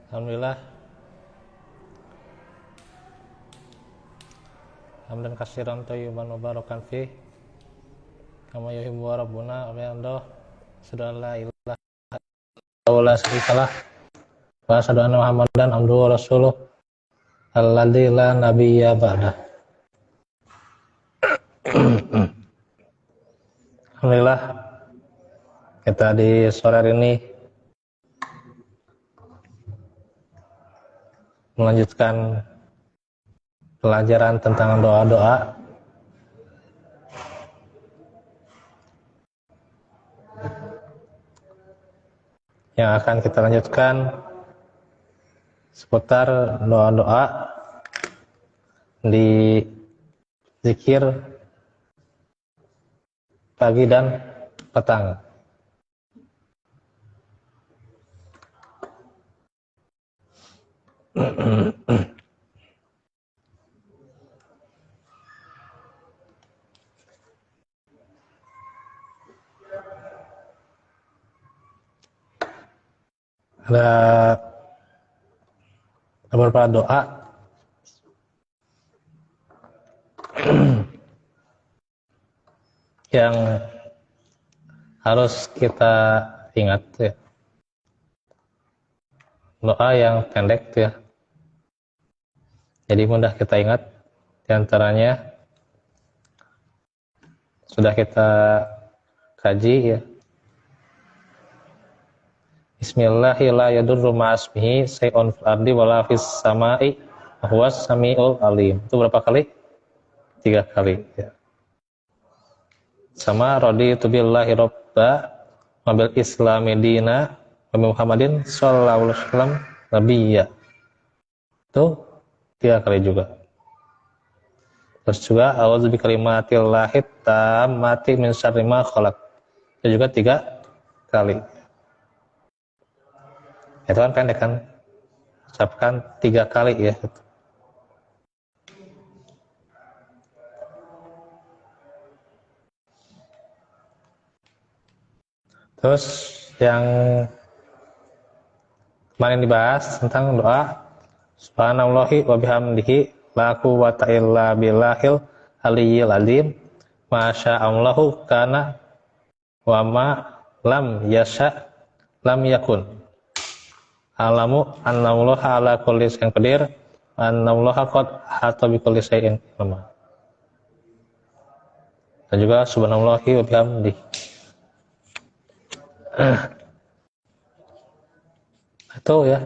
Alhamdulillah, hamdan katsiran thayyiban mubarakan fih kama yuhibbu rabbuna wa yarda. Asyhadu an la ilaha illallah la syarikalah wa asyhadu anna Muhammadan abduhu wa rasuluh alladzi la nabiyya ba'dah. Alhamdulillah, kita di sore hari ini melanjutkan pelajaran tentang doa-doa yang akan kita lanjutkan seputar doa-doa di zikir pagi dan petang. Ada beberapa doa yang harus kita ingat ya. Doa yang pendek ya. Jadi mudah kita ingat. Di antaranya sudah kita kaji ya. Bismillahirrahmanirrahim, la yadurru ma'asmihi say'un fil ardi wala fis sama'i huwas samiul alim. Itu berapa kali? 3 kali ya. Sama raditu billahi robba wa bil islami dina wa Muhammadin sallallahu alaihi wasallam nabiyya. Itu 3 kali juga. Terus juga a'udzu bi kalimatillahi tammati min syarri ma khalaq. Itu juga 3 kali. Itu kan pendek kan? Ucapkan 3 kali ya. Terus yang kemarin dibahas tentang doa subhanallahi wa bihamdihi la quwwata illa billahil aliyyil azim masya Allahu kana wa ma lam yasha lam yakun alamu annallaha ala kulli syai'in qadir annallaha qad ahata bi kulli syai'in ilma. Dan juga subhanallahi wa bihamdihi. Itu ya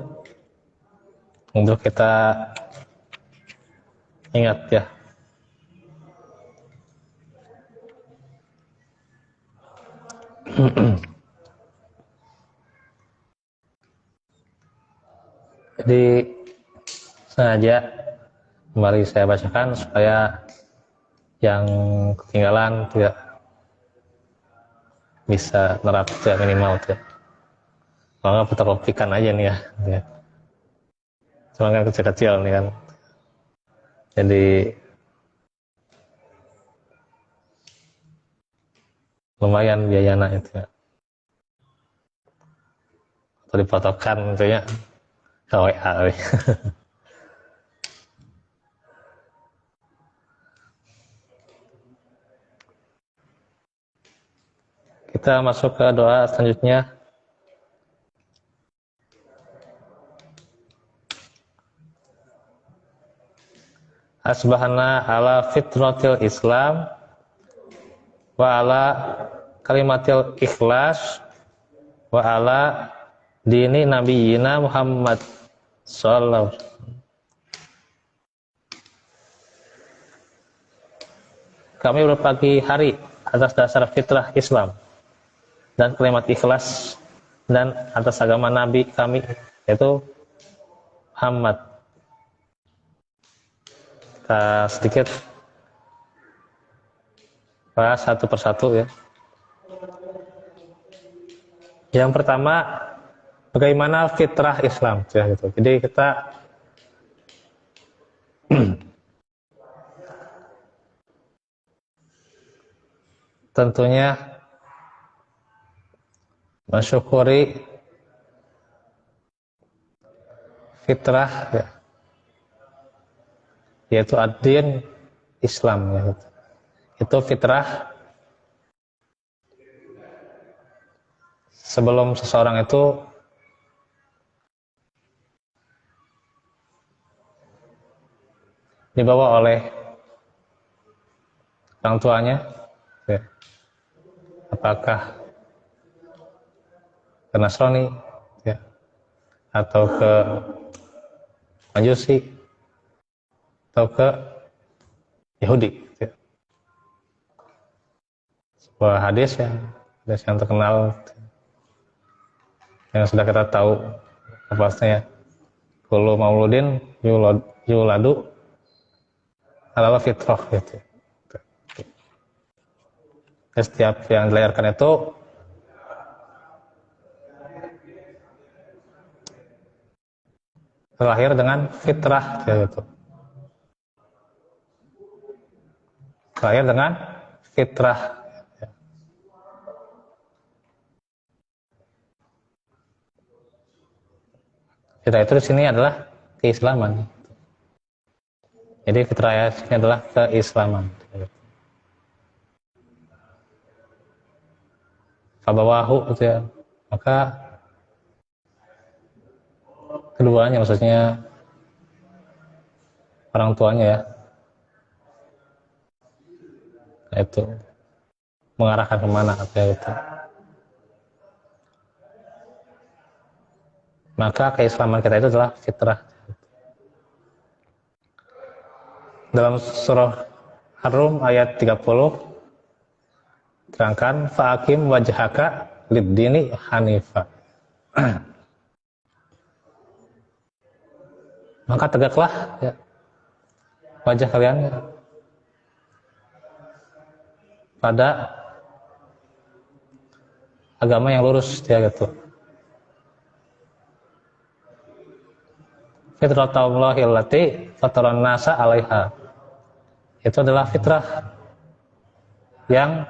untuk kita ingat ya. Jadi sengaja kembali saya bacakan supaya yang ketinggalan tidak bisa nerap ya, minimal ya. Kalau nggak fotokopikan aja nih ya. Cuma kan kecil-kecil nih kan. Jadi lumayan biayanya itu ya. Atau difotokan gitu ya. Ke WA. Kita masuk ke doa selanjutnya. Asbahana ala fitratil Islam wa ala kalimatil ikhlas wa ala dini nabiyina Muhammad sallallahu. Kami berpagi hari atas dasar fitrah Islam dan kalimat ikhlas dan atas agama Nabi kami yaitu Muhammad. Kita sedikit bahas satu persatu ya. Yang pertama, bagaimana fitrah Islam ya, gitu. Jadi kita tentunya mensyukuri fitrah ya, yaitu ad-din Islam ya. Itu fitrah sebelum seseorang itu dibawa oleh orang tuanya ya. Apakah ke Nasrani ya, atau ke Majusi atau ke Yahudi ya. Sebuah hadis yang terkenal yang sudah kita tahu bahwasanya kullu mauludin yuladu ala fitrah gitu. Setiap yang dilahirkan itu terlahir dengan fitrah gitu. Terlahir dengan fitrah. Fitrah itu di sini adalah keislaman. Jadi fitrah ini adalah keislaman. Fabawahu gitu ya. Maka keduanya, maksudnya orang tuanya ya, itu mengarahkan kemana kayak itu. Maka keislaman kita itu adalah fitrah. Dalam surah Ar-Rum ayat 30 terangkan fa'akim wajhaka lid-dini hanifa. Maka tegaklah ya, wajah kalian ya, pada agama yang lurus ya gitu. Fitratallahi allati fataran nasa 'alaiha. Itu adalah fitrah yang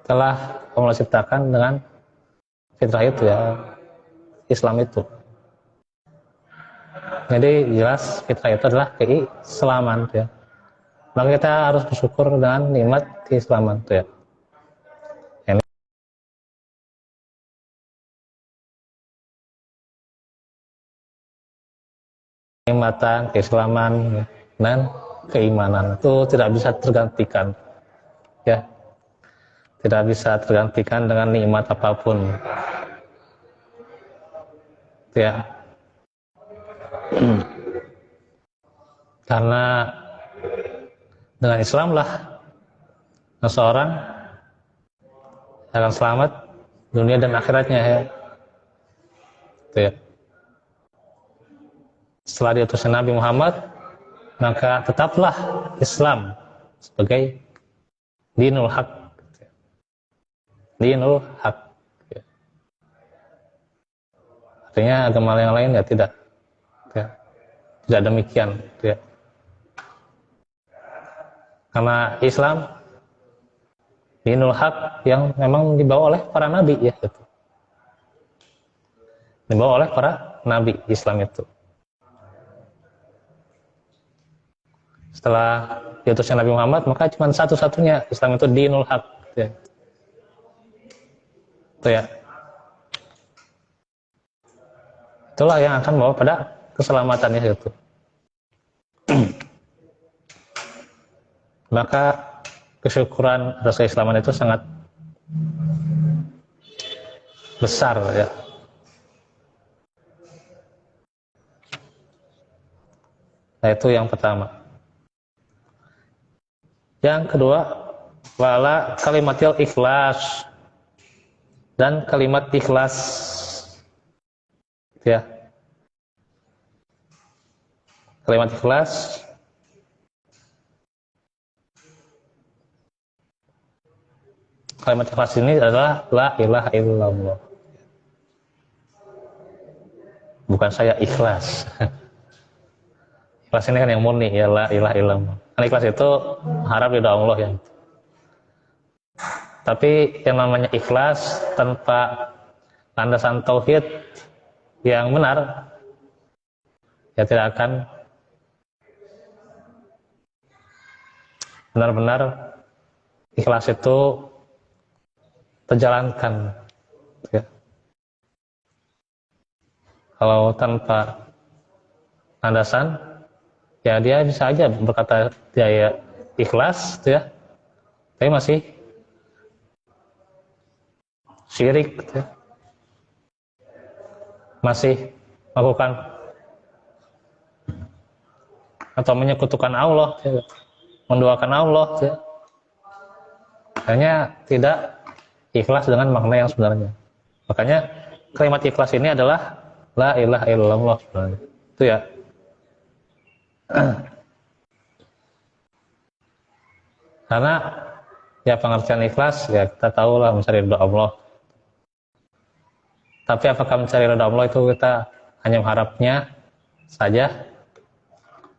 telah Allah ciptakan dengan fitrah itu ya, Islam itu. Jadi jelas fitrah itu adalah keislaman ya. Maka kita harus bersyukur dengan nikmat keislaman itu ya. Kenikmatan, keislaman dan keimanan itu tidak bisa tergantikan ya, tidak bisa tergantikan dengan nikmat apapun ya. Karena dengan Islam lah seseorang akan selamat dunia dan akhiratnya ya. Itu ya. Setelah diutusnya Nabi Muhammad, maka tetaplah Islam sebagai dinul haq. Dinul haq. Artinya agama yang lain ya tidak. Ya. Tidak demikian. Ya. Karena Islam dinul haq yang memang dibawa oleh para nabi ya. Gitu. Dibawa oleh para nabi Islam itu. Setelah diutusnya Nabi Muhammad, maka cuma satu-satunya Islam itu dinul haq ya. Itu ya. Itulah yang akan membawa pada keselamatannya itu. Maka kesyukuran atas keislaman itu sangat besar ya. Nah, itu yang pertama. Yang kedua, wala kalimatil ikhlas, dan kalimat ikhlas ya. Kalimat ikhlas ini adalah la ilaha illallah. Bukan saya ikhlas. Ikhlas ini kan yang murni ya, la ilaha illallah. Kan ikhlas itu harap ridha Allah ya. Tapi yang namanya ikhlas tanpa landasan tauhid yang benar, ya tidak akan benar-benar ikhlas itu terjalankan, ya. Kalau tanpa landasan, ya dia bisa aja berkata dia ya ikhlas, ya, tapi masih syirik, ya. Masih melakukan atau menyekutukan Allah, ya, menduakan Allah, ya. Hanya tidak ikhlas dengan makna yang sebenarnya. Makanya kalimat ikhlas ini adalah la ilaha illallah sebenarnya. Itu ya. Karena ya pengertian ikhlas ya kita tahu lah mencari ridha Allah. Tapi apakah mencari ridha Allah itu kita hanya mengharapnya saja?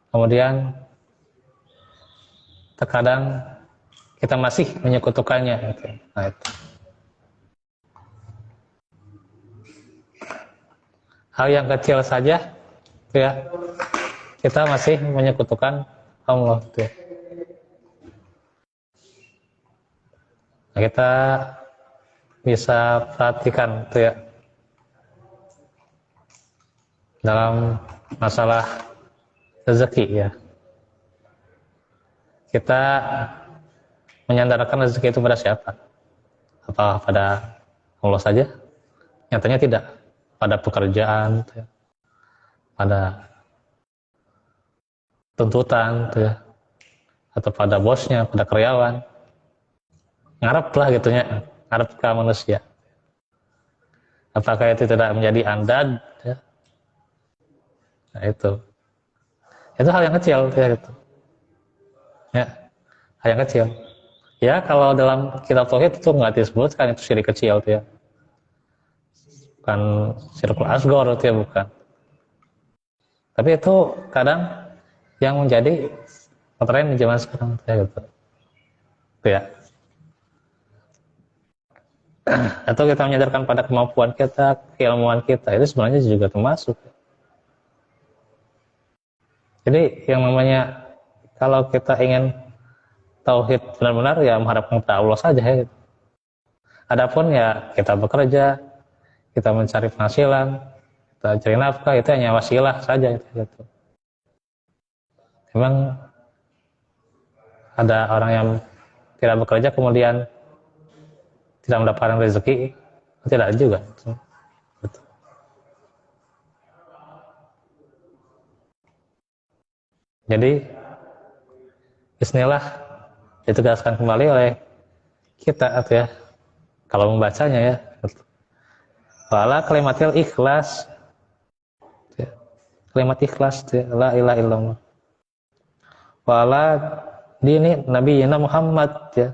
Kemudian terkadang kita masih menyekutukannya. Nah, itu. Hal yang kecil saja, ya, kita masih menyekutukan Allah. Ya. Nah, kita bisa perhatikan, ya, dalam masalah rezeki, ya. Kita menyandarkan rezeki itu pada siapa? Apa pada Allah saja? Nyatanya tidak. Pada pekerjaan, ya. Pada tuntutan, ya. Atau pada bosnya, pada karyawan. Ngarep lah gitunya, ngarep ke manusia. Apakah itu tidak menjadi andad? Ya? Nah, itu hal yang kecil, ya, gitu. Ya, hal yang kecil. Ya, kalau dalam kitab tauhid itu nggak disebutkan itu syirik kecil, ya. Bukan syirkul asghar, ya, bukan. Tapi itu kadang yang menjadi tren di zaman sekarang, ya, gitu. Ya. Atau kita menyadarkan pada kemampuan kita, keilmuan kita, itu sebenarnya juga termasuk. Jadi yang namanya kalau kita ingin tauhid benar-benar ya mengharapkan kepada Allah saja, ya. Adapun ya kita bekerja, kita mencari penghasilan, kita cari nafkah, itu hanya wasilah saja, gitu. Memang ada orang yang tidak bekerja kemudian tidak mendapatkan rezeki, tidak juga. Gitu. Jadi bismillah ditegaskan kembali oleh kita, ya, kalau membacanya, ya. Wala kalimatil ikhlas, ya. Kalimat ikhlas, ya. La ilaha illallah. Wala dini Nabi Muhammad, ya.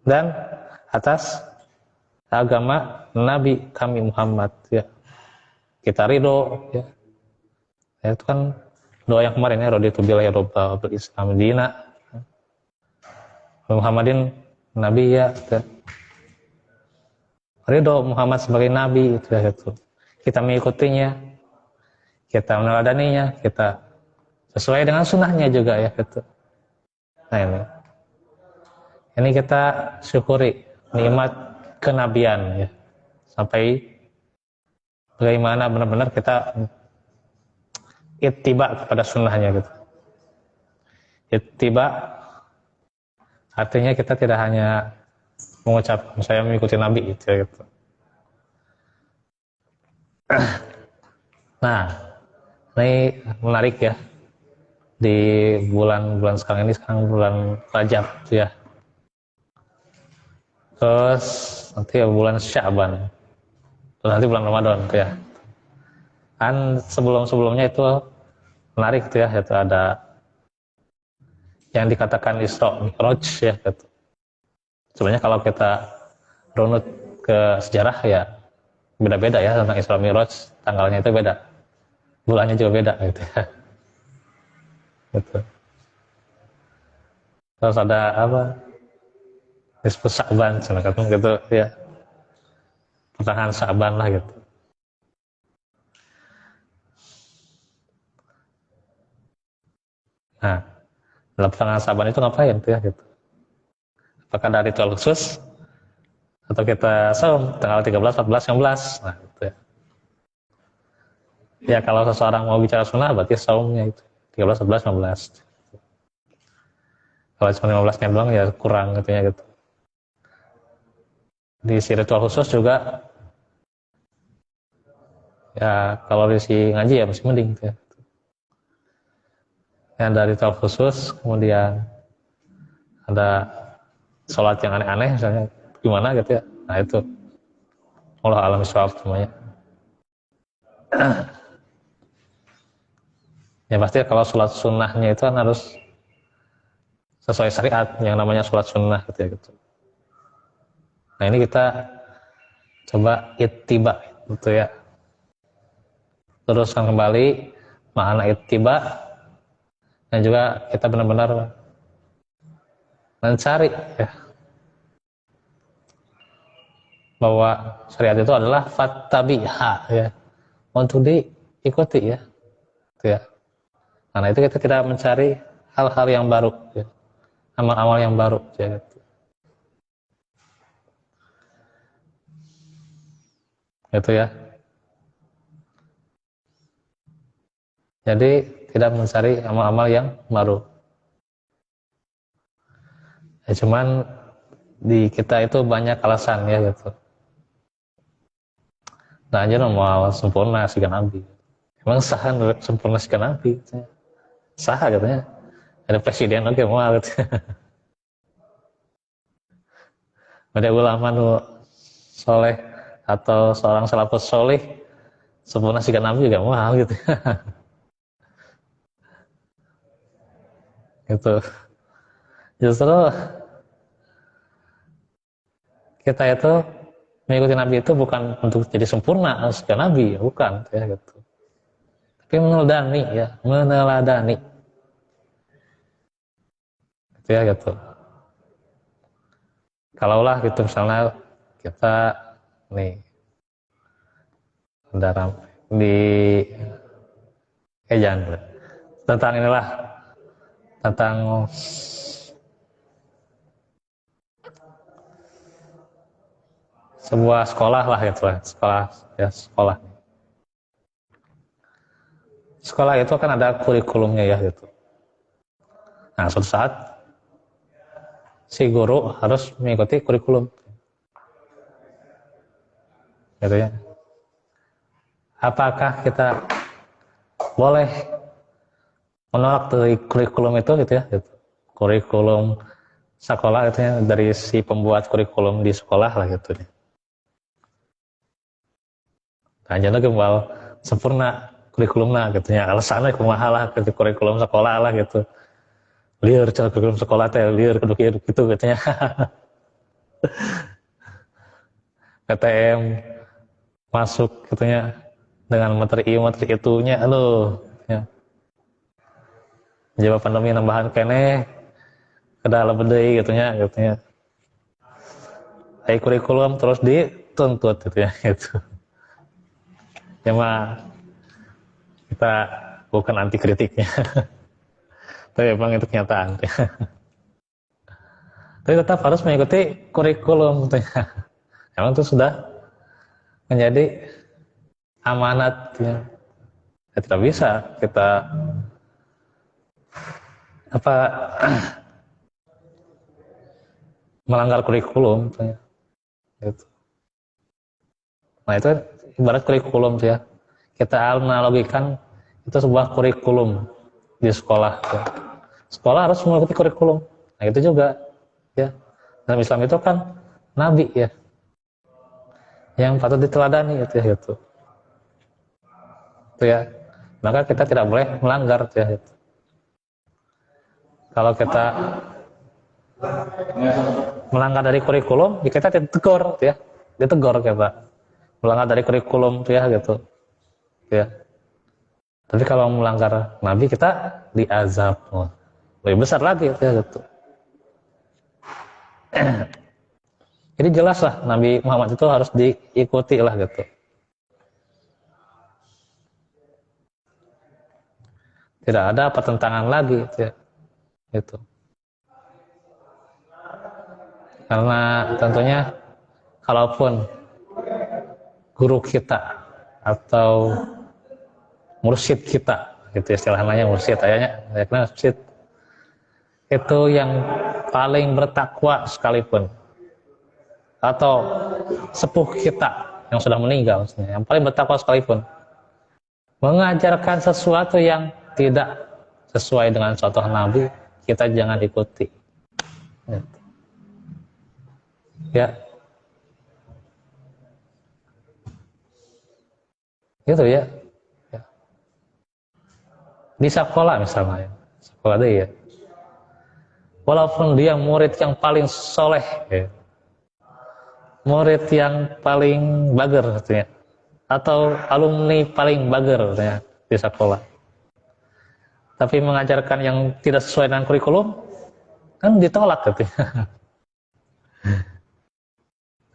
Dan atas agama Nabi kami Muhammad, ya. Kita ridho, ya. Ya, itu kan doa yang kemarin, ya, raditu billahi robba bil Islam dina, Muhammadin Nabi, ya. Ridho Muhammad sebagai Nabi, itu, ya, itu. Kita mengikutinya, kita meneladaninya, kita sesuai dengan sunnahnya juga, ya, gitu. Nah, ini kita syukuri nikmat kenabian, ya, sampai bagaimana benar-benar kita ittiba kepada sunnahnya, gitu. Ittiba artinya kita tidak hanya mengucap saya mengikuti Nabi, gitu. Nah, ini menarik, ya, di bulan-bulan sekarang ini, sekarang bulan Rajab, ya. Terus nanti ya bulan Sya'ban, terus nanti bulan Ramadan, ya. Kan sebelumnya itu menarik, ya, itu ada yang dikatakan Isra Mi'raj, ya, gitu. Sebenarnya kalau kita runut ke sejarah, ya, beda-beda, ya, tentang Isra Mi'raj, tanggalnya itu beda, bulannya juga beda, gitu, ya. Gitu. Terus ada apa? Nisfu Sya'ban, gitu, ya. pertengahan Sa'ban lah gitu. Nah, dalam pertengahan Sa'ban itu ngapain tuh ya gitu? Apakah ada ritual khusus atau kita saum tanggal 13, 14, 15? Nah, gitu ya. Ya kalau seseorang mau bicara sunnah berarti saumnya itu 13, 14, 15. Kalau cuma 15-nya doang ya kurang gitu ya gitu. Di si ritual khusus juga ya kalau di si ngaji ya masih mending gitu ya. Yang ada ritual khusus, kemudian ada sholat yang aneh-aneh misalnya gimana gitu ya. Nah itu Allah alam bisawab semuanya. Ya pasti kalau sholat sunnahnya itu kan harus sesuai syariat yang namanya sholat sunnah gitu ya gitu. Nah ini kita coba ittiba gitu ya. Teruskan kembali makna ittiba dan juga kita benar-benar mencari ya bahwa syariat itu adalah fattabiha ya untuk diikuti ya. Gitu ya. Karena itu kita tidak mencari hal-hal yang baru ya. Amal-amal yang baru ya gitu. Gitu ya. Jadi tidak mencari amal-amal yang baru. Ya, cuman di kita itu banyak alasan ya gitu. Nah aja mau sempurna sikan Nabi. Emang sah sempurna sikan Nabi? Sah katanya. Ada presiden oke mau gitu. Ada ulama nu soleh atau seorang salafus soleh sempurna sikan Nabi juga mau gitu. Gitu. Justru kita itu mengikuti Nabi itu bukan untuk jadi sempurna sebagai Nabi, bukan ya gitu. Tapi meneladani ya, meneladani. Gitu ya gitu. Kalaulah gitu misalnya kita nih dalam di jangan tentang inilah tentang sebuah sekolah lah gitu lah, sekolah itu kan ada kurikulumnya ya gitu. Nah suatu saat si guru harus mengikuti kurikulum gitu ya. Apakah kita boleh menolak dari kurikulum itu gitu ya gitu. Kurikulum sekolah itu ya dari si pembuat kurikulum di sekolah lah gitu ya. Nah jadi kembal sempurna kurikulumnya gitu ya. Alasannya kumaha lah gitu kurikulum sekolah lah gitu. Liar cara kurikulum sekolah teh liar kudu gitu katanya. PTM masuk katanya dengan materi itunya aduh ya. Jawab pandemi nambahan kene kedah lebih gitu ya. Kayak kurikulum terus dituntut gitu ya gitu. Ya mah kita bukan anti kritiknya. Tapi memang itu kenyataan. Tapi tetap harus mengikuti kurikulum gitu ya. Emang itu sudah menjadi amanat ya. Ya tidak bisa kita apa melanggar kurikulum gitu. Nah itu ibarat kurikulum ya. Kita analogikan itu sebuah kurikulum di sekolah ya. Sekolah harus mengikuti kurikulum. Nah itu juga ya. Dalam Islam itu kan nabi ya. Yang patut diteladani gitu ya gitu. Itu ya. Maka kita tidak boleh melanggar ya gitu. Kalau kita melanggar dari kurikulum, ya kita ditegur ya. Ditegur kita. Melanggar dari kurikulum tuh ya gitu. Ya. Tapi kalau melanggar nabi kita diazab. Lebih besar lagi ya gitu. Jadi jelas lah Nabi Muhammad itu harus diikuti lah gitu. Tidak ada pertentangan lagi gitu ya. Gitu. Karena tentunya kalaupun guru kita atau mursyid kita, gitu istilahnya mursyid, ayahnya mursyid itu yang paling bertakwa sekalipun, atau sepuh kita yang sudah meninggal, yang paling bertakwa sekalipun, mengajarkan sesuatu yang tidak sesuai dengan contoh Nabi, kita jangan ikuti. Ya, gitu ya. Di sekolah misalnya, sekolah deh ya. Walaupun dia murid yang paling soleh, ya, murid yang paling bager katanya, atau alumni paling bager katanya di sekolah, tapi mengajarkan yang tidak sesuai dengan kurikulum, kan ditolak katanya.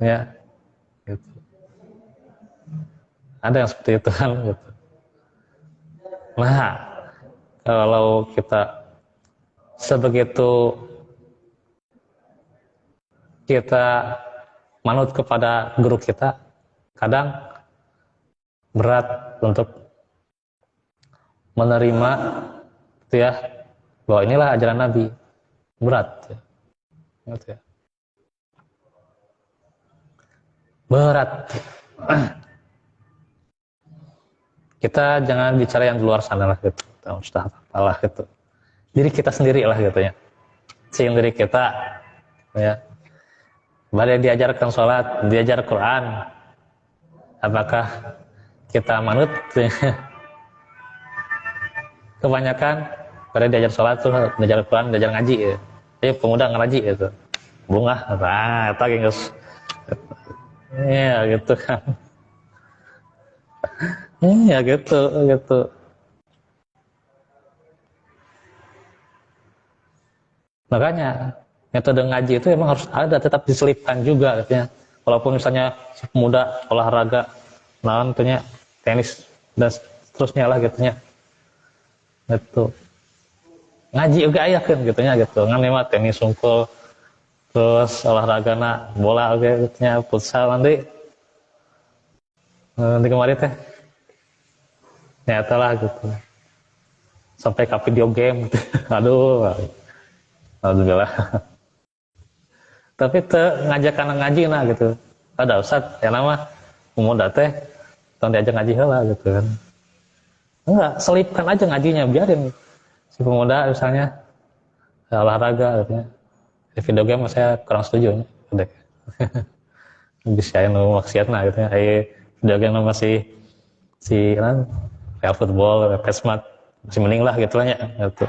Ya, gitu. Ada yang seperti itu kan, gitu. Nah, kalau kita sebegitu kita manut kepada guru kita, kadang berat untuk menerima gitu ya, bahwa inilah ajaran Nabi, berat ya. Gitu ya. Berat. Kita jangan bicara yang di luar sana lah gitu, Ustaz, Allah gitu. Diri kita sendiri lah gitu ya. Diri kita ya. Baru diajarkan sholat, diajar Quran, apakah kita manut? Kebanyakan pada diajar sholat tuh, diajar Quran, diajar ngaji ya. Jadi pemuda ngaji itu, bunga, tak guys. Iya gitu kan. Iya gitu, gitu. Makanya metode ngaji itu emang harus ada, tetap diselipkan juga katanya. Walaupun misalnya si pemuda olahraga, tentunya tenis dan seterusnya lah gitunya. Gitu. Ngaji juga ya kan gitunya gitu. Ngan lewat tenis sungkul, terus olahraga bola oke gitunya, futsal nanti kemarin teh. Nyata lah gitu. Sampai ke video game gitu. Aduh. Alhamdulillah. Tapi ngajak anak ngaji gitu. Ada Ustaz, yang nama pemuda teh tong diajak ngaji heula gitu kan. Enggak, selipkan aja ngajinya, biarin si pemuda misalnya olahraga gitu ya. Di video game saya kurang setuju ya. Bisa yang maksiatna gitu ya. Video game masih kan kayak football, kayak smart masih mending lah gitu lah ya gitu.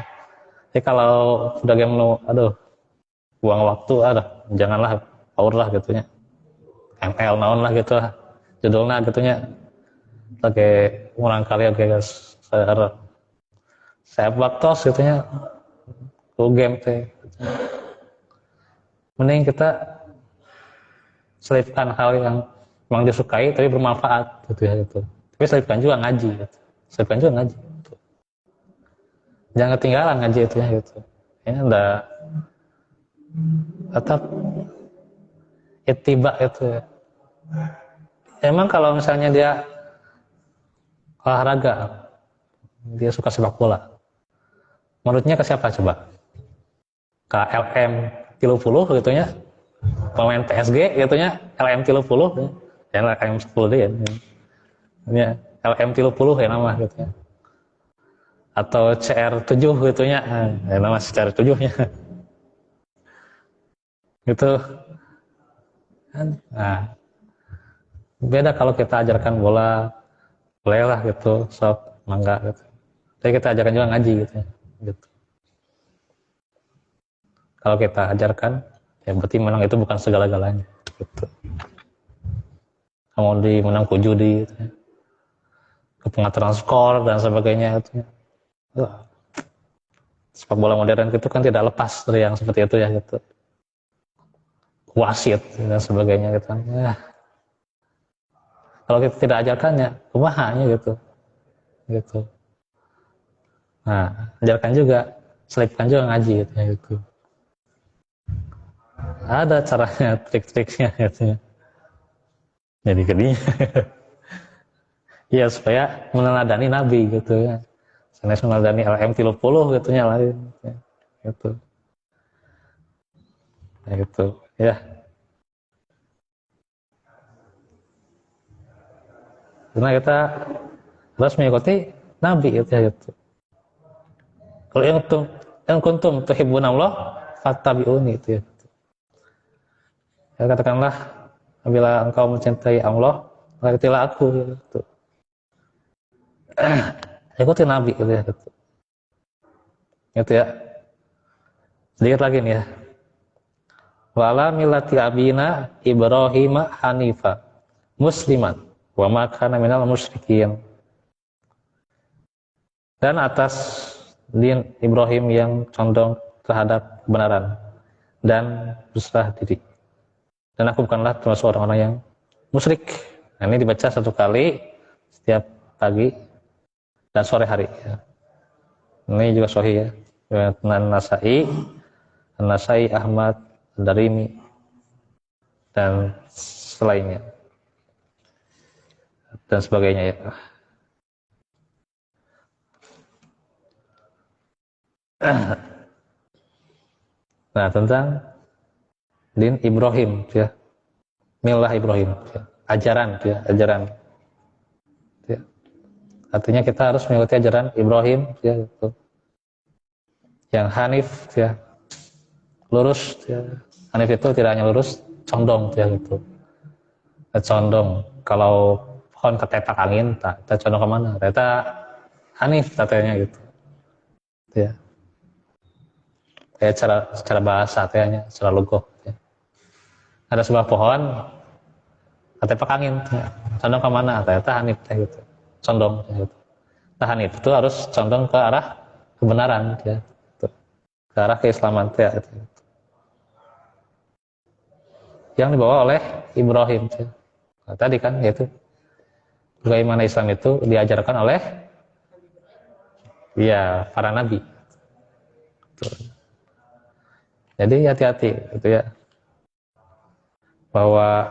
Jadi kalau video game buang waktu janganlah power lah gitunya. ML naon lah gitu lah. Judulnya gitunya. Oke, kurang kali oke guys. Saya baktos gitunya. Ku game teh. Mending kita selipkan hal yang memang disukai tapi bermanfaat gitu ya gitu. Tapi selipkan juga ngaji gitu. Selipkan juga ngaji gitu. Jangan ketinggalan ngaji itu ya gitu. Ya udah tetap ittiba itu ya. Emang kalau misalnya dia olahraga, dia suka sepak bola, menurutnya ke siapa coba? Ke LM 30 gitu ya, pemain PSG gitu ya, LM 30 ya, LM 10 dia ya, LM 30 ya nama gitu ya, atau CR7 gitu ya, nama CR7 nya gitu. Nah, beda kalau kita ajarkan bola, bolehlah gitu, sok mangga gitu. Tapi kita ajarkan juga ngaji gitu ya. Gitu. Kalau kita ajarkan, ya berarti menang itu bukan segala-galanya. Gitu. Kamu menang ku judi, gitu ya. Ke pengaturan skor dan sebagainya gitu ya. Sepak bola modern itu kan tidak lepas dari yang seperti itu ya gitu. wasit dan sebagainya gitu. Ya, kalau kita tidak ajarkannya, kumahanya gitu. Gitu. Nah, ajarkan juga, selipkan juga ngaji gitu ya gitu. Ada caranya, trik-triknya gitu ya. Jadi gedinya. Iya supaya meneladani Nabi gitu ya. Sanes meneladani LM30 gitu nya lain gitu. Nah, gitu ya. Karena kita harus mengikuti Nabi gitu ya gitu. Kalau yang kuntum tuhibbun Allah fattabi'uni itu ya. Ya katakanlah apabila engkau mencintai Allah, maka ikutilah aku gitu. Ikuti Nabi gitu ya gitu. Gitu ya. Sedikit lagi nih ya. Wala millati abina Ibrahim hanifa musliman wa ma kana minal musyrikin. Dan atas din Ibrahim yang condong terhadap kebenaran dan berserah diri. Dan aku bukanlah termasuk orang-orang yang musyrik. Nah, ini dibaca satu kali setiap pagi dan sore hari. Ya. Ini juga sahih ya. Nasai, Nasai Ahmad, Darimi dan selainnya dan sebagainya ya. Nah tentang din Ibrahim ya, milah Ibrahim ya. Ajaran ya, ajaran ya. Artinya kita harus mengikuti ajaran Ibrahim ya gitu. Yang Hanif ya, lurus ya. Hanif itu tidak hanya lurus, condong ya gitu. Condong kalau pohon ketepak angin kita condong kemana, ternyata Hanif katanya gitu ya. Kayak secara bahasa katanya, secara logo ya. Ada sebuah pohon ketepak angin ya. Condong kemana, ternyata Hanif ya gitu. Condong ya gitu. Nah Hanif itu harus condong ke arah kebenaran ya gitu. Ke arah keislaman ya gitu. Yang dibawa oleh Ibrahim ya. Nah, tadi kan yaitu bagaimana Islam itu diajarkan oleh ya para nabi. Jadi hati-hati gitu ya, bahwa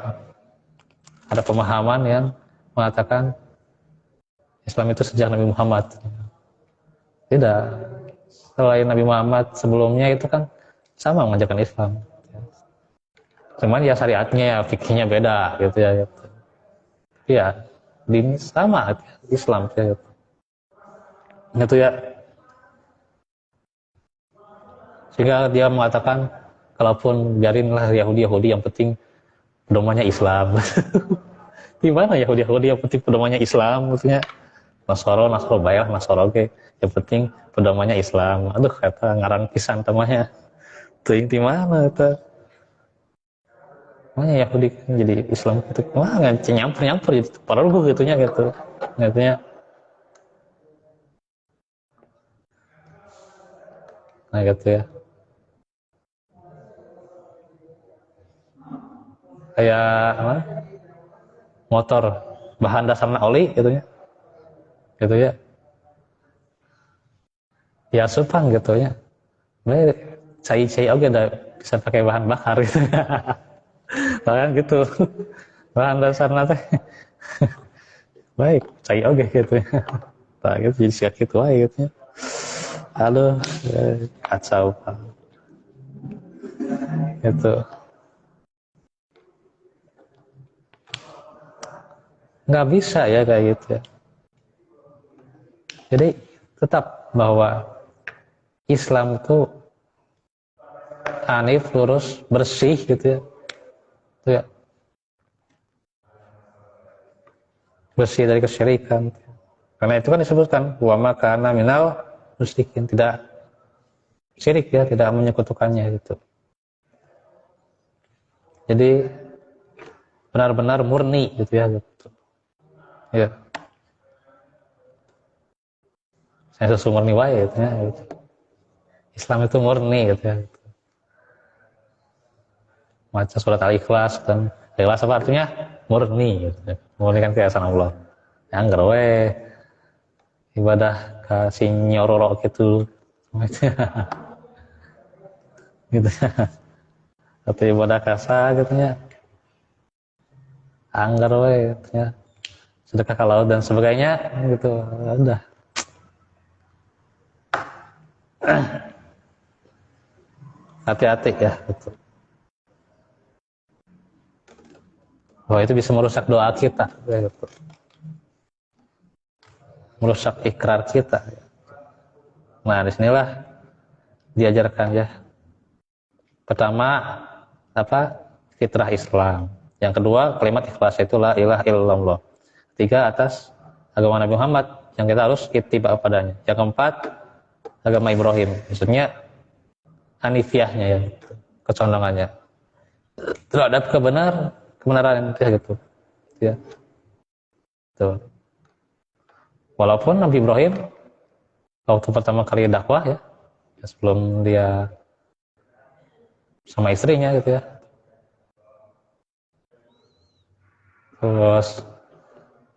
ada pemahaman yang mengatakan Islam itu sejak Nabi Muhammad. Tidak, selain Nabi Muhammad sebelumnya itu kan sama mengajarkan Islam. Cuman ya syariatnya ya fikihnya beda gitu ya. Gitu. Ya, din sama Islam ya. Gitu. Gitu ya. Sehingga dia mengatakan kalaupun biarinlah Yahudi yang penting pedomannya Islam. Gimana Yahudi yang penting pedomannya Islam maksudnya? Nasoro baiklah Nasoro oke. Yang penting pedomannya Islam. Aduh kata ngarang pisan temanya. Tuh inti mana itu? Makanya Yahudi kan jadi Islam itu wah nyampur gitu. Padahal gue gitunya gitu. Gitunya. Nah gitu ya. Kayak apa? Motor bahan dasarnya oli gitu ya. Gitu ya. Ya supang gitu ya. Sebenarnya cai oke udah bisa pakai bahan bakar gitu. Bahkan gitu. Bahan dasarnya teh baik cai oke gitu ya. Nah, gitu jadi siap gitu aja gitu ya. Aduh, kacau Pak. Itu nggak bisa ya kayak gitu ya. Jadi tetap bahwa Islam itu hanif, lurus, bersih gitu ya. Itu ya. Bersih dari kesyirikan. Karena itu kan disebutkan wa ma kana minal musyrikin, tidak syirik ya, tidak menyekutukannya gitu. Jadi benar-benar murni gitu ya gitu. Ya. Saya susu murni wae gitu ya. Gitu. Islam itu murni gitu ya. Gitu. baca surat Al-Ikhlas dan Ikhlas apa artinya? Murni gitu. Murni kan keesaan Allah. Yang we ibadah kasih nyororo gitu. Gitu. Atau ibadah kasa gitu ya. Anggar we gitu ya. Sedekah ke laut dan sebagainya gitu. Udah. Hati-hati ya gitu. Bahwa itu bisa merusak doa kita gitu. Merusak ikrar kita. Nah, disinilah diajarkan ya. Pertama, apa? Fitrah Islam. Yang kedua, kalimat ikhlas itu la ilaha illallah. Tiga, atas agama Nabi Muhammad yang kita harus ittiba padanya. Yang keempat, agama Ibrahim. Maksudnya hanifiyahnya ya, kecondongannya terhadap kebenaran itu gitu. Ya. Tuh. Walaupun Nabi Ibrahim waktu pertama kali dakwah ya, sebelum dia sama istrinya gitu ya. Terus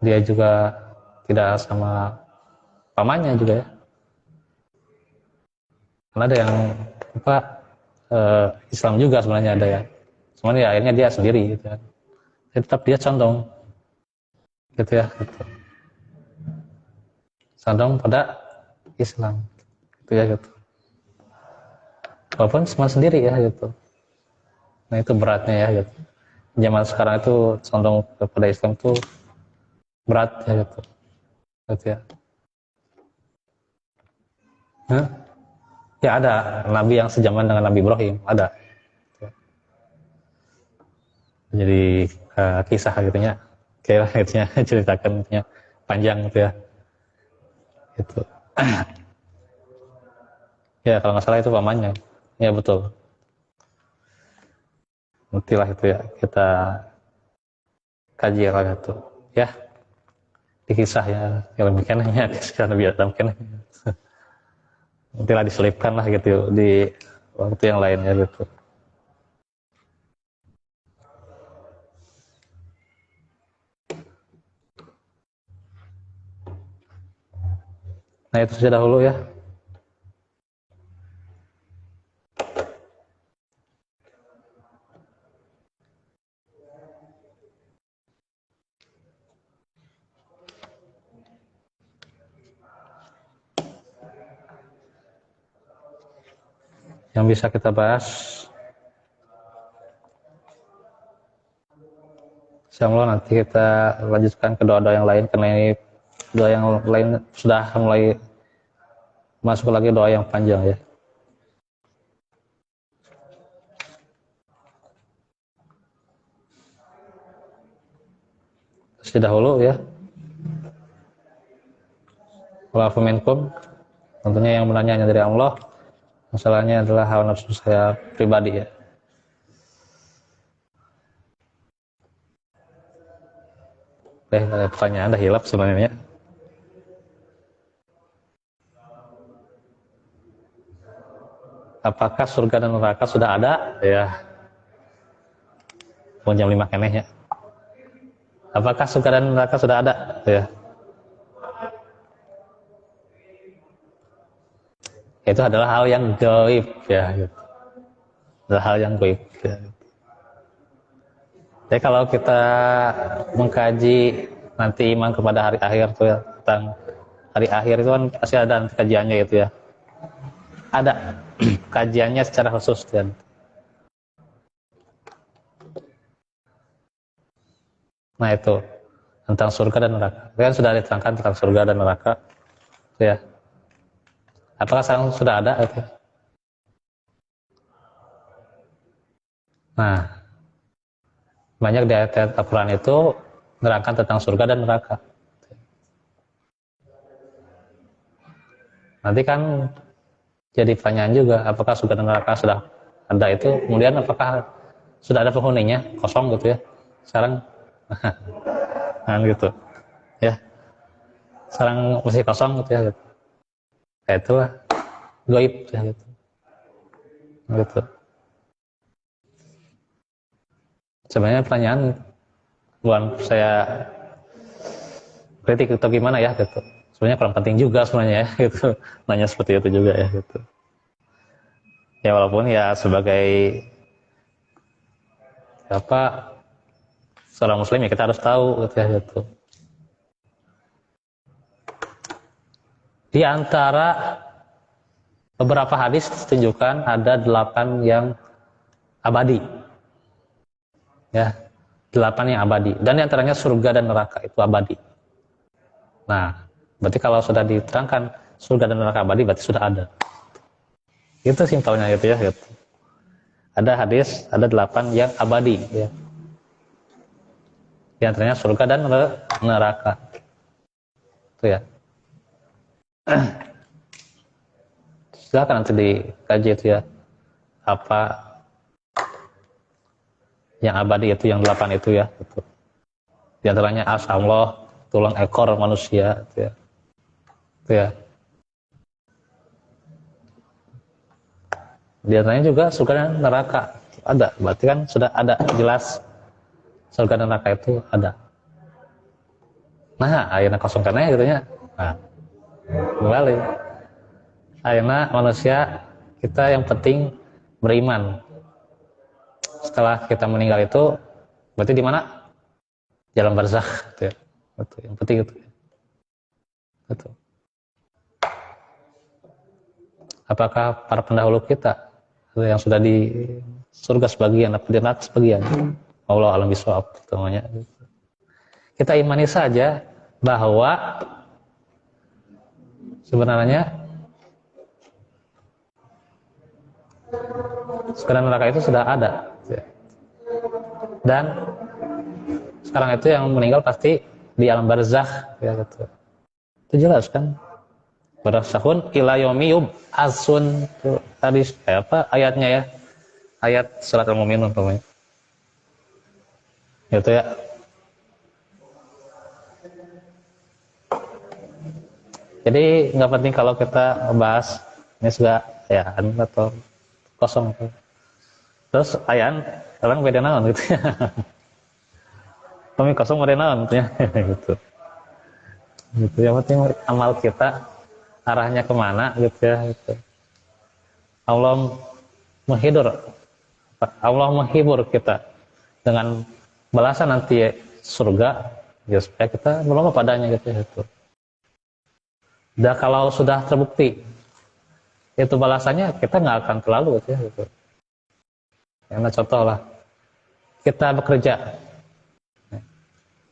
dia juga tidak sama pamannya juga ya. Karena ada yang apa Islam juga sebenarnya ada ya. Cuman ya akhirnya dia sendiri gitu ya. Tetap dia condong gitu ya. Gitu. Condong pada Islam gitu ya gitu. Walaupun cuma sendiri ya gitu. Nah itu beratnya ya gitu. Zaman sekarang itu condong kepada Islam itu berat ya gitu. Gitu ya. Hah? Ya ada Nabi yang sejaman dengan Nabi Ibrahim, ada. Jadi kisah gitu ya. Kayak gitu ya, ceritakan gitu ya. Panjang gitu ya. Gitu. Ya kalau nggak salah itu pamannya. Ya betul. Nantilah itu ya kita kaji lah itu. Ya di kisah ya yang mungkinnya kisah Nabi Adam mungkin. Nantilah diselipkan lah gitu di waktu yang lainnya gitu. Nah itu sudah dahulu ya. Yang bisa kita bahas. Insyaallah nanti kita lanjutkan ke doa-doa yang lain karena ini doa yang lain sudah mulai masuk lagi doa yang panjang ya. Terus dahulu ya. Walafu minkum, tentunya yang menanya hanya dari Allah. Masalahnya adalah hawa nafsu saya pribadi ya. Ada pertanyaan, ada hilap sebenarnya. Apakah surga dan neraka sudah ada? Ya. Mau jam 5 keneh ya. Apakah surga dan neraka sudah ada? Ya. Itu adalah hal yang gaib ya. Gitu. Adalah hal yang gaib. Ya. Jadi kalau kita mengkaji nanti iman kepada hari akhir tuh ya, tentang hari akhir itu kan pasti ada kajiannya gitu ya. Ada kajiannya secara khusus dan nah itu tentang surga dan neraka. Kan sudah diterangkan tentang surga dan neraka, ya. Apakah sekarang sudah ada? Gitu? Nah, banyak di ayat-ayat Al-Quran itu menerangkan tentang surga dan neraka. Nanti kan jadi pertanyaan juga, apakah surga dan neraka sudah ada itu? Kemudian apakah sudah ada penghuninya? Kosong gitu ya. Sekarang, nah gitu, ya. Sekarang masih kosong gitu ya. Gitu. Kayak itulah, gaib ya gitu. Gitu. Sebenarnya pertanyaan bukan saya kritik atau gimana ya gitu. Sebenarnya kurang penting juga sebenarnya ya gitu. Nanya seperti itu juga ya gitu. Ya walaupun ya sebagai apa seorang muslim ya kita harus tahu gitu ya gitu. Di antara beberapa hadis tunjukkan ada 8 yang abadi. Ya, 8 yang abadi. Dan di antaranya surga dan neraka itu abadi. Nah, berarti kalau sudah diterangkan surga dan neraka abadi berarti sudah ada. Itu simpelnya gitu ya gitu. Ada hadis, ada 8 yang abadi ya. Di antaranya surga dan neraka. Itu ya. Silakan nanti dikaji itu ya. Apa yang abadi itu yang 8 itu ya gitu. Di antaranya as Allah, tulang ekor manusia itu ya. Itu ya. Di antaranya juga surga dan neraka ada. Berarti kan sudah ada jelas surga dan neraka itu ada. Nah, ayeuna kosong karena gitu nya. Nah, kembali. Ayeuna manusia kita yang penting beriman. Setelah kita meninggal itu berarti di mana? Jalan barzakh gitu ya. Itu yang penting itu. Betul. Apakah para pendahulu kita yang sudah di surga sebagian atau di neraka sebagian? Allah alam bisawab namanya. Kita imani saja bahwa sebenarnya surga neraka itu sudah ada. Dan sekarang itu yang meninggal pasti di alam barzakh ya gitu. Itu jelas kan? Barzakhun ila yaumi yub'atsun tadi apa ayatnya ya? Ayat surat Al-Mu'minun namanya. Gitu ya. Jadi nggak penting kalau kita bahas ini sudah ya atau kosong. Terus ayan orang beda naon gitu ya. Kami kosong beda naon gitu ya. Gitu. Gitu yang penting amal kita arahnya kemana gitu ya gitu. Allah menghibur kita dengan balasan nanti surga ya supaya kita berlomba padanya gitu ya gitu. Dan kalau sudah terbukti itu balasannya kita nggak akan terlalu gitu ya gitu. Karena contoh lah kita bekerja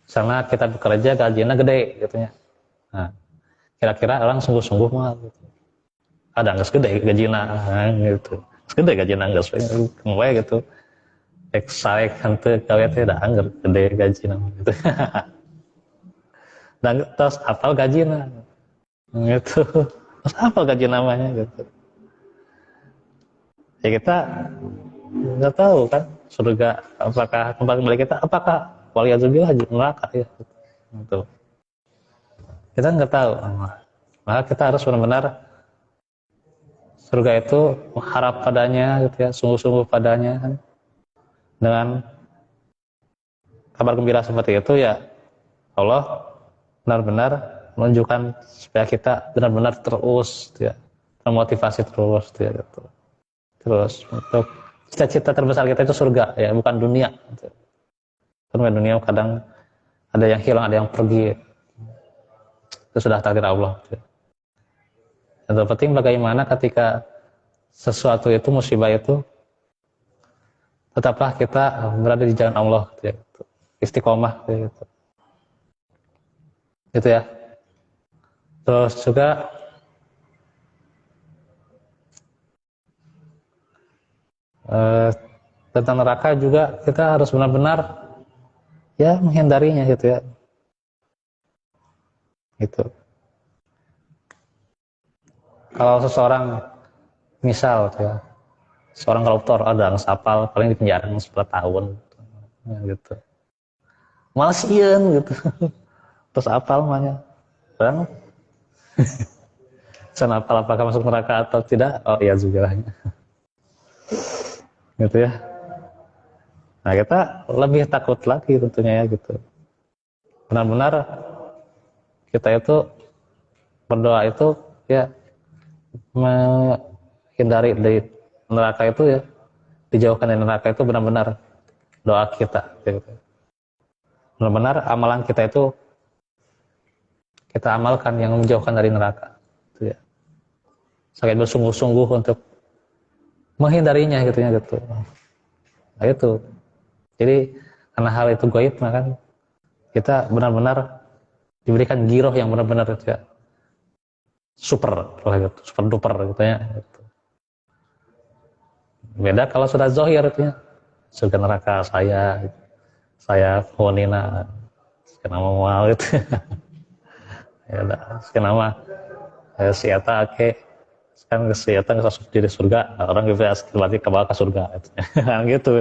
misalnya kita bekerja gajinya gede gitu ya. Nah, kira-kira orang sungguh-sungguh mah gitu. Ada nggak segede gajinya gitu. Segede gajinya nggak sesuai gitu. Excited henteu gawe teh da anggar gede gajina gitu. Dan terus apal gajina gitu. Terus apa gaji namanya gitu. Ya kita nggak tahu kan surga apakah tempat kembali kita apakah waliyadzubillah neraka ya gitu. Kita nggak tahu. Maka kita harus benar-benar surga itu harap padanya gitu ya, sungguh-sungguh padanya kan. Dengan kabar gembira seperti itu ya Allah benar-benar menunjukkan supaya kita benar-benar terus gitu ya, termotivasi terus gitu. Terus untuk cita-cita terbesar kita itu surga ya, bukan dunia gitu. Karena dunia kadang ada yang hilang, ada yang pergi. Itu sudah takdir Allah gitu. Yang penting bagaimana ketika sesuatu itu musibah itu tetaplah kita berada di jalan Allah gitu ya. Istiqomah gitu. Gitu ya. Terus juga tentang neraka juga kita harus benar-benar ya menghindarinya gitu ya. Gitu. Kalau seseorang misal ya, seorang koruptor ada yang sapal paling di penjara 10 tahun gitu. Malasian gitu. Terus apal namanya. Orang sana apal apakah masuk neraka atau tidak? Oh iya juga. Gitu ya. Nah, kita lebih takut lagi tentunya ya gitu. Benar-benar kita itu berdoa itu ya menghindari dari neraka itu ya, dijauhkan dari neraka itu benar-benar doa kita gitu. Benar-benar amalan kita itu kita amalkan yang menjauhkan dari neraka gitu ya. Sangat bersungguh-sungguh untuk menghindarinya gitu ya gitu. Nah itu. Jadi karena hal itu gaib maka kita benar-benar diberikan giroh yang benar-benar gitu ya. Super gitu, super duper gitu ya. Gitu. Beda kalau sudah zahir gitu ya. Surga neraka saya wanina kenapa mau gitu. Ya udah, kenapa si eta ke kan si eta nggak di surga orang gitu berarti kebal ke surga gitu. Gitu.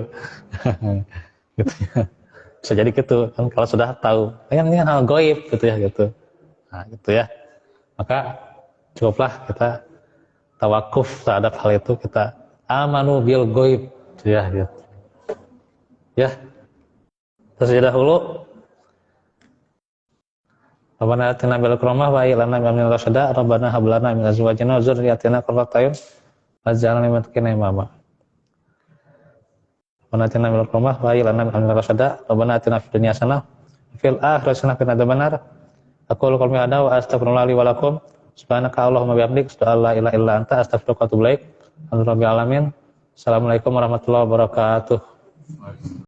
Gitu ya. Bisa jadi gitu kan kalau sudah tahu ini kan hal goib gitu ya gitu. Nah gitu ya, maka cukuplah kita tawakuf terhadap hal itu, kita amanu bil goib gitu ya gitu. Ya terus dahulu Rabbana atina bil karamah wa ilana min rasyada Rabbana hab lana min azwajina wa dzurriyyatina qurrata a'yun waj'alna lil muttaqina imama. Rabbana atina bil karamah wa ilana min rasyada Rabbana atina fid dunya hasanah fil akhirati hasanah wa qina adzabannar. Aqulu qouli hadza wa astaghfirullaha li wa lakum. Subhanaka Allahumma bihamdik asyhadu an la ilaha illa anta astaghfiruka wa atubu ilaik. Alhamdulillahirabbil alamin. Assalamualaikum warahmatullahi wabarakatuh.